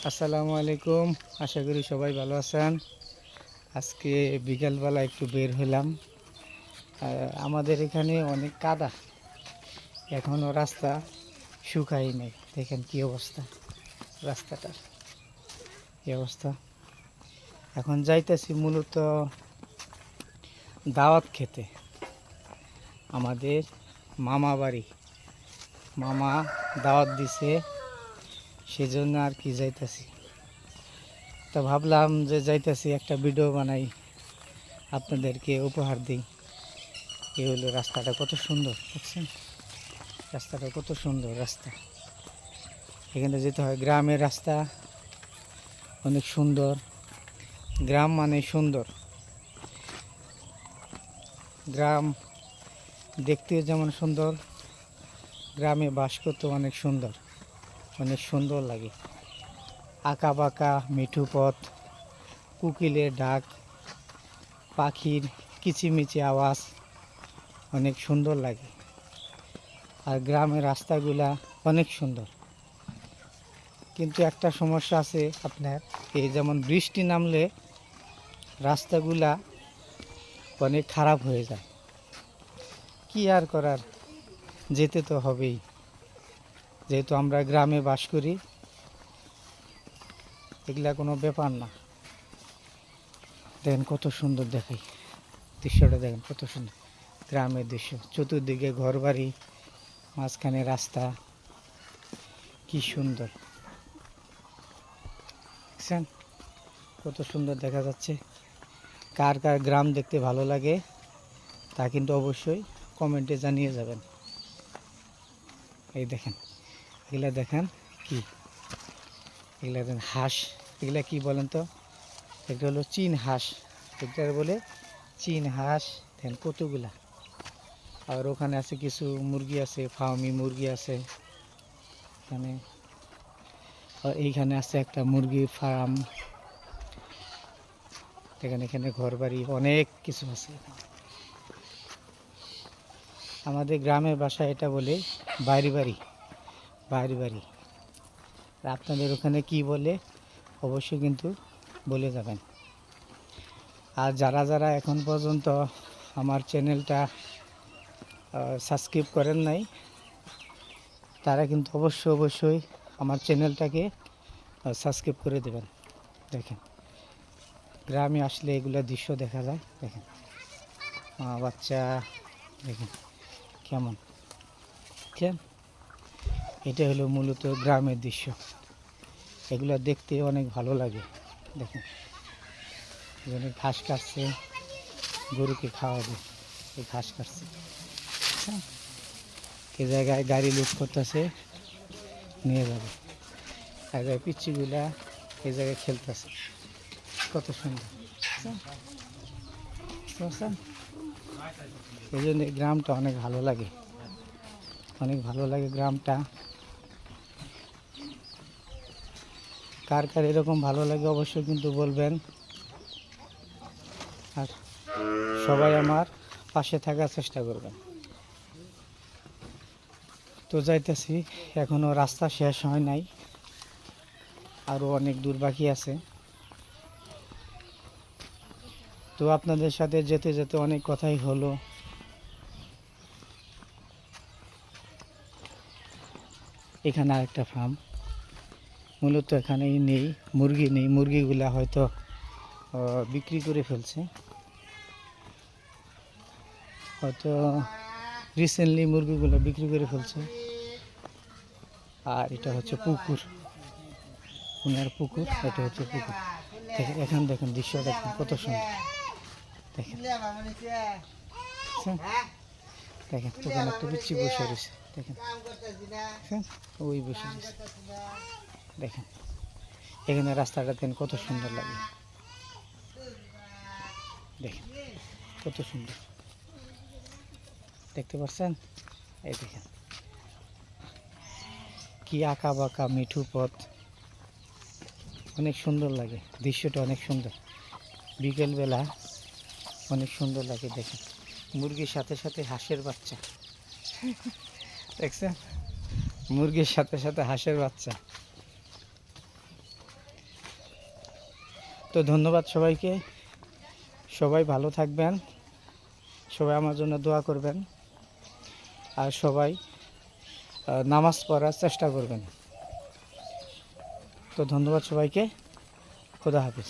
আসসালামু আলাইকুম। আশা করি সবাই ভালো আছেন। আজকে বিকালবেলা একটু বের হলাম। আমাদের এখানে অনেক কাদা, এখনও রাস্তা শুকাই নাই। দেখেন কি অবস্থা রাস্তাটার, কি অবস্থা। এখন যাইতেছি মূলত দাওয়াত খেতে, আমাদের মামা বাড়ি। মামা দাওয়াত দিছে, সেজন্য আর কি যাইতেছি। তো ভাবলাম যে যাইতেছি একটা ভিডিও বানাই, আপনাদেরকে উপহার দিই। এই হলো রাস্তাটা, কত সুন্দর দেখছেন, রাস্তাটা কত সুন্দর রাস্তা। এখানে যেতে হয়, গ্রামের রাস্তা অনেক সুন্দর। গ্রাম মানে সুন্দর, গ্রাম দেখতেও যেমন সুন্দর, গ্রামে বাস করতে অনেক সুন্দর, অনেক সুন্দর লাগে। আঁকা বাঁকা মিঠু পথ, কোকিলের ডাক, পাখির কিচিমিচি আওয়াজ অনেক সুন্দর লাগে। আর গ্রামের রাস্তাগুলা অনেক সুন্দর। কিন্তু একটা সমস্যা আছে আপনার, এই যেমন বৃষ্টি নামলে রাস্তাগুলা অনেক খারাপ হয়ে যায়। কি আর করার, যেতে তো হবেই, যেহেতু আমরা গ্রামে বাস করি। এগুলা কোনো ব্যাপার না। দেখেন কত সুন্দর, দেখাই দৃশ্যটা, দেখেন কত সুন্দর গ্রামের দৃশ্য। চতুর্দিকে ঘরবাড়ি, মাঝখানে রাস্তা, কি সুন্দর দেখছেন, কত সুন্দর দেখা যাচ্ছে। কার কার গ্রাম দেখতে ভালো লাগে তা কিন্তু অবশ্যই কমেন্টে জানিয়ে যাবেন। এই দেখেন, এগুলা দেখেন কি, এগুলা দেখেন হাঁস। এগুলা কি বলেন তো? এটা হলো চীন হাঁস, এটা বলে চীন হাঁস। দেখেন কতগুলা। আর ওখানে আছে কিছু মুরগি আছে, ফার্মি মুরগি আছে এখানে। আর এইখানে আছে একটা মুরগির ফার্ম। এখানে এখানে ঘর বাড়ি অনেক কিছু আছে। আমাদের গ্রামের ভাষায় এটা বলে বাইরে বাড়ি, বাইরে বাড়ি। আর আপনাদের ওখানে কি বলে অবশ্যই কিন্তু বলে যাবেন। আর যারা যারা এখন পর্যন্ত আমার চ্যানেলটা সাবস্ক্রাইব করেন নাই, তারা কিন্তু অবশ্যই আমার চ্যানেলটাকে সাবস্ক্রাইব করে দেবেন। দেখেন গ্রামে আসলে এগুলো দৃশ্য দেখা যায়। দেখেন মা বাচ্চা, দেখেন কেমন, কেন, এটা হলো মূলত গ্রামের দৃশ্য। এগুলো দেখতে অনেক ভালো লাগে। দেখেন এখানে ঘাস কাটছে, গরুকে খাওয়াবে, এই ঘাস কাটছে। এ জায়গায় গাড়ি লুট করতেছে, নিয়ে যাবে। আর পিচ্ছিগুলা এই জায়গায় খেলতেছে, কত সুন্দর। এই জন্য গ্রামটা অনেক ভালো লাগে, অনেক ভালো লাগে গ্রামটা। কার কার এরকম ভালো লাগে অবশ্যই কিন্তু বলবেন। আর সবাই আমার পাশে থাকার চেষ্টা করবেন। তো যাইতেছি, এখনও রাস্তা শেষ হয় নাই, আরও অনেক দূর বাকি আছে। তো আপনাদের সাথে যেতে যেতে অনেক কথাই হলো। এখানে আরেকটা ফার্ম, মূলত এখানেই নেই, মুরগি নেই। মুরগিগুলা হয়তো বিক্রি করে ফেলছে, হয়তো রিসেন্টলি মুরগিগুলো বিক্রি করে ফেলছে। আর এটা হচ্ছে পুকুর, ওনার পুকুর, এটা হচ্ছে পুকুর। দেখেন এখানে, দেখেন দৃশ্য দেখেন কত সুন্দর। দেখেন দেখেন ওখানে একটা পিচ্ছি বসে রয়েছে, দেখেন ওই বসে রয়েছে। দেখেন এখানে রাস্তাটা দেখেন কত সুন্দর লাগে, দেখেন কত সুন্দর, দেখতে পাচ্ছেন? এই দেখেন কি আঁকা বাঁকা মিঠু পথ, অনেক সুন্দর লাগে দৃশ্যটা, অনেক সুন্দর। বিকেলবেলা অনেক সুন্দর লাগে। দেখেন মুরগির সাথে সাথে হাঁসের বাচ্চা, দেখছেন মুরগির সাথে সাথে হাঁসের বাচ্চা। তো ধন্যবাদ সবাইকে, সবাই ভালো থাকবেন, সবাই আমার জন্য দোয়া করবেন, আর সবাই নামাজ পড়ার চেষ্টা করবেন। তো ধন্যবাদ সবাইকে, খোদা হাফেজ।